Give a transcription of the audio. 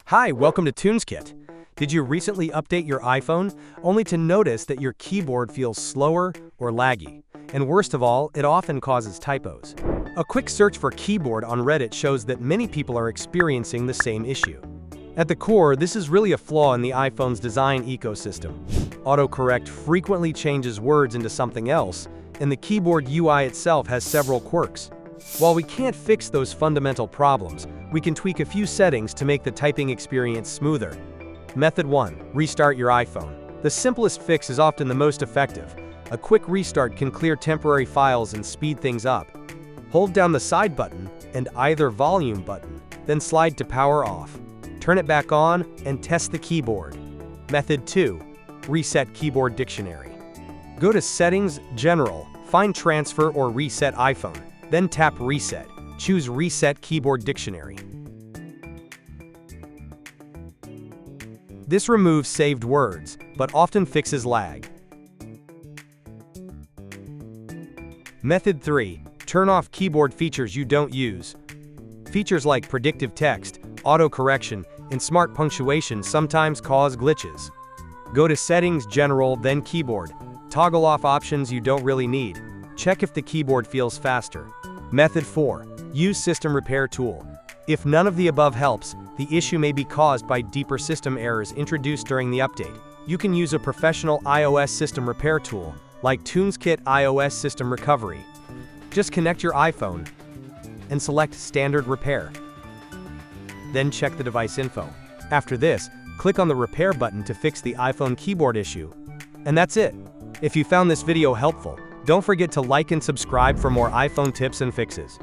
Hi, welcome to TunesKit. Did you recently update your iPhone, only to notice that your keyboard feels slower or laggy? And worst of all, it often causes typos. A quick search for keyboard on Reddit shows that many people are experiencing the same issue. At the core, this is really a flaw in the iPhone's design ecosystem. Autocorrect frequently changes words into something else, and the keyboard UI itself has several quirks. While we can't fix those fundamental problems, we can tweak a few settings to make the typing experience smoother. Method 1. Restart your iPhone. The simplest fix is often the most effective. A quick restart can clear temporary files and speed things up. Hold down the side button and either volume button, then slide to power off. Turn it back on and test the keyboard. Method 2. Reset keyboard dictionary. Go to Settings, General, find Transfer or Reset iPhone. Then tap Reset. Choose Reset Keyboard Dictionary. This removes saved words, but often fixes lag. Method 3. Turn off keyboard features you don't use. Features like predictive text, autocorrection, and smart punctuation sometimes cause glitches. Go to Settings, General, then Keyboard. Toggle off options you don't really need. Check if the keyboard feels faster. Method 4. Use System Repair Tool. If none of the above helps, the issue may be caused by deeper system errors introduced during the update. You can use a professional iOS system repair tool, like TunesKit iOS System Recovery. Just connect your iPhone and select Standard Repair. Then check the device info. After this, click on the Repair button to fix the iPhone keyboard issue. And that's it. If you found this video helpful, don't forget to like and subscribe for more iPhone tips and fixes.